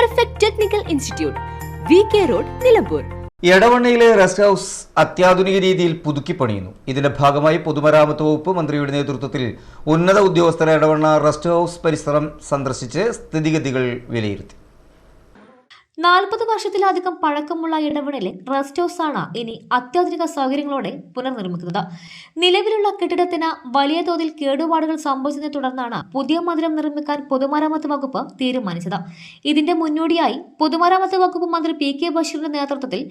Perfect technical institute, VK road, Nilambur. എടവണ്ണയിലെ rest house അത്യാധുനിക രീതിയിൽ പുതുക്കി പണിയുന്നു. ഇതിന്റെ ഭാഗമായി പൊതുമരാമത്ത് വകുപ്പ് മന്ത്രിയുടെ നേതൃത്വത്തിൽ ഉന്നത ഉദ്യോഗസ്ഥർ എടവണ്ണ റെസ്റ്റ് ഹൌസ് പരിസരം സന്ദർശിച്ച് സ്ഥിതിഗതികൾ വിലയിരുത്തി. 40 വർഷത്തിലധികം പഴക്കമുള്ള ഇടവണ്ണയിലെ റെസ്റ്റ് ഹൌസ് ആണ് ഇനി അത്യാധുനിക സൗകര്യങ്ങളോടെ പുനർനിർമ്മിക്കുന്നത്. നിലവിലുള്ള കെട്ടിടത്തിന് വലിയ തോതിൽ കേടുപാടുകൾ സംഭവിച്ചതിനെ തുടർന്നാണ് പുതിയ മന്ദിരം നിർമ്മിക്കാൻ പൊതുമരാമത്ത് വകുപ്പ് തീരുമാനിച്ചത്. ഇതിന്റെ മുന്നോടിയായി പൊതുമരാമത്ത് വകുപ്പ് മന്ത്രി PK ബഷീറിന്റെ നേതൃത്വത്തിൽ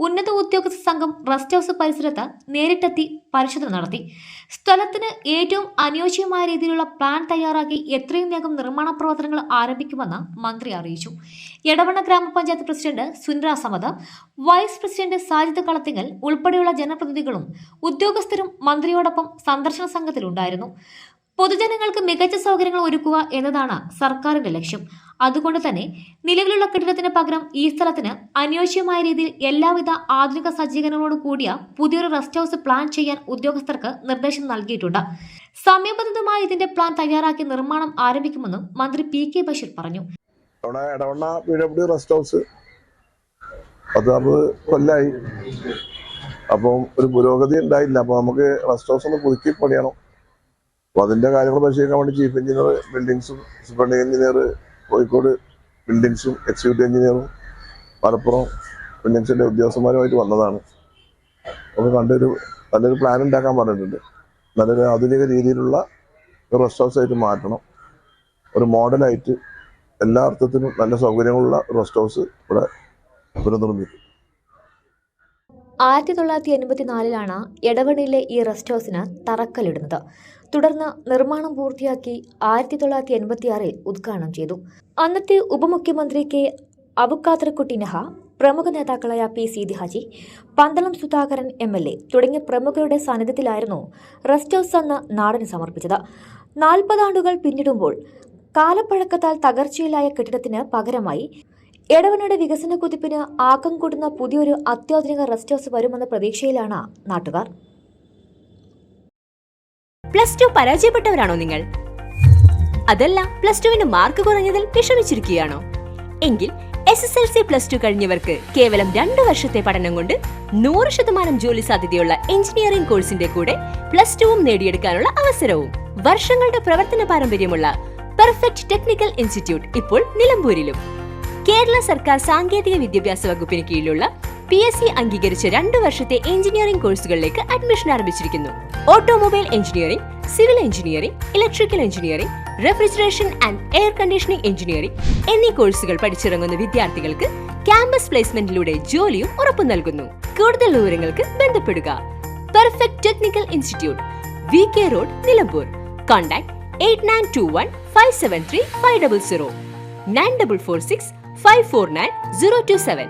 ഉന്നത ഉദ്യോഗസ്ഥ സംഘം റെസ്റ്റ് ഹൌസ് പരിസരത്ത് നേരിട്ടെത്തി പരിശോധന നടത്തി. സ്ഥലത്തിന് ഏറ്റവും അനുയോജ്യമായ രീതിയിലുള്ള പ്ലാൻ തയ്യാറാക്കി എത്രയും വേഗം നിർമ്മാണ പ്രവർത്തനങ്ങൾ ആരംഭിക്കുമെന്ന് മന്ത്രി അറിയിച്ചു. എടവണ്ണ ഗ്രാമപഞ്ചായത്ത് president Sunira Samad, vice president Sajid Kalathingal ഉൾപ്പെടെയുള്ള ജനപ്രതിനിധികളും ഉദ്യോഗസ്ഥരും മന്ത്രിയോടൊപ്പം സന്ദർശന സംഘത്തിലുണ്ടായിരുന്നു. പൊതുജനങ്ങൾക്ക് മികച്ച സൗകര്യങ്ങൾ ഒരുക്കുക എന്നതാണ് സർക്കാരിന്റെ ലക്ഷ്യം. അതുകൊണ്ട് തന്നെ നിലവിലുള്ള കെട്ടിടത്തിന് പകരം ഈ സ്ഥലത്തിന് അനുയോജ്യമായ രീതിയിൽ എല്ലാവിധ ആധുനിക സജ്ജീകരണങ്ങളോട് കൂടിയ പുതിയൊരു റെസ്റ്റ് ഹൌസ് പ്ലാൻ ചെയ്യാൻ ഉദ്യോഗസ്ഥർക്ക് നിർദ്ദേശം നൽകിയിട്ടുണ്ട്. സമയബന്ധിതമായി ഇതിന്റെ പ്ലാൻ തയ്യാറാക്കി നിർമ്മാണം ആരംഭിക്കുമെന്നും മന്ത്രി PK ബഷീർ പറഞ്ഞു. എടവണ്ണ PWD റെസ്റ്റ് ഹൗസ് 16 കൊല്ലായി. അപ്പം ഒരു പുരോഗതി ഉണ്ടായില്ല. അപ്പോൾ നമുക്ക് റെസ്റ്റ് ഹൗസ് ഒന്ന് പുതുക്കി പണിയണം. അപ്പോൾ അതിൻ്റെ കാര്യങ്ങൾ പരിശീലിക്കാൻ വേണ്ടി ചീഫ് എഞ്ചിനീയർ ബിൽഡിങ്സും, സൂപ്രണ്ടിംഗ് എഞ്ചിനീയർ കോഴിക്കോട് ബിൽഡിങ്സും, എക്സിക്യൂട്ടീവ് എഞ്ചിനീയറും മലപ്പുറം ബിൽഡിങ്സിൻ്റെ ഉദ്യോഗസ്ഥന്മാരുമായിട്ട് വന്നതാണ്. അപ്പോൾ നല്ലൊരു പ്ലാൻ ഉണ്ടാക്കാൻ പറഞ്ഞിട്ടുണ്ട്. നല്ലൊരു ആധുനിക രീതിയിലുള്ള ഒരു റെസ്റ്റ് ഹൗസ് ആയിട്ട് മാറ്റണം. ഒരു മോഡലായിട്ട് എല്ലാ അർത്ഥത്തിലും നല്ല സൗകര്യങ്ങളുള്ള റെസ്റ്റ് ഹൗസ് ഇവിടെ പുനർനിർമ്മിക്കും. 1984 എടവണ്ണയിലെ ഈ റെസ്റ്റ് ഹൌസിന് തറക്കല്ലിടുന്നത്. തുടർന്ന് നിർമ്മാണം പൂർത്തിയാക്കി 1986 ഉദ്ഘാടനം ചെയ്തു. അന്നത്തെ ഉപമുഖ്യമന്ത്രി K. അബുഖാദർകുട്ടി നഹ, പ്രമുഖ നേതാക്കളായ P. സീതി ഹാജി, പന്തളം സുധാകരൻ MLA തുടങ്ങിയ പ്രമുഖരുടെ സാന്നിധ്യത്തിലായിരുന്നു റെസ്റ്റ് ഹൌസ് അന്ന് നാടിന് സമർപ്പിച്ചത്. 40 ആണ്ടുകൾ പിന്നിടുമ്പോൾ കാലപ്പഴക്കത്താൽ തകർച്ചയിലായ കെട്ടിടത്തിന് പകരമായി എടവണ്ണയുടെ വികസന കുതിപ്പിന് ആക്കം കൂട്ടുന്ന പുതിയൊരു അത്യാധുനിക റെസ്റ്റ് ഹൌസ് വരുമെന്ന പ്രതീക്ഷയിലാണ് നാട്ടുകാർ. +2 പരാജയപ്പെട്ടവരാണോ നിങ്ങൾ? അതല്ല +2 മാർക്ക് കുറഞ്ഞതിൽ വിഷമിച്ചിരിക്കുകയാണോ? എങ്കിൽ SSLC +2 കഴിഞ്ഞവർക്ക് കേവലം 2 വർഷത്തെ പഠനം കൊണ്ട് 100% ജോലി സാധ്യതയുള്ള എഞ്ചിനീയറിംഗ് കോഴ്സിന്റെ കൂടെ +2 നേടിയെടുക്കാനുള്ള അവസരവും. വർഷങ്ങളുടെ പ്രവർത്തന പാരമ്പര്യമുള്ള പെർഫെക്റ്റ് ടെക്നിക്കൽ ഇൻസ്റ്റിറ്റ്യൂട്ട് ഇപ്പോൾ നിലമ്പൂരിലും. കേരള സർക്കാർ സാങ്കേതിക വിദ്യാഭ്യാസ വകുപ്പിന് കീഴിലുള്ള PSC അംഗീകരിച്ച 2 വർഷത്തെ എഞ്ചിനീയറിംഗ് കോഴ്സുകളിലേക്ക് അഡ്മിഷൻ ആരംഭിച്ചിരിക്കുന്നു. Automobile engineering, civil engineering, electrical engineering, refrigeration and air conditioning engineering എന്നീ കോഴ്സുകൾ പഠിച്ചിറങ്ങുന്ന വിദ്യാർത്ഥികൾക്ക് ക്യാമ്പസ് പ്ലേസ്മെന്റിലൂടെ ജോലിയും ഉറപ്പു നൽകുന്നു. കൂടുതൽ വിവരങ്ങൾക്ക് ബന്ധപ്പെടുക. Perfect technical institute, VK road, Nilambur. Contact 8921 573 500 9446 549 027.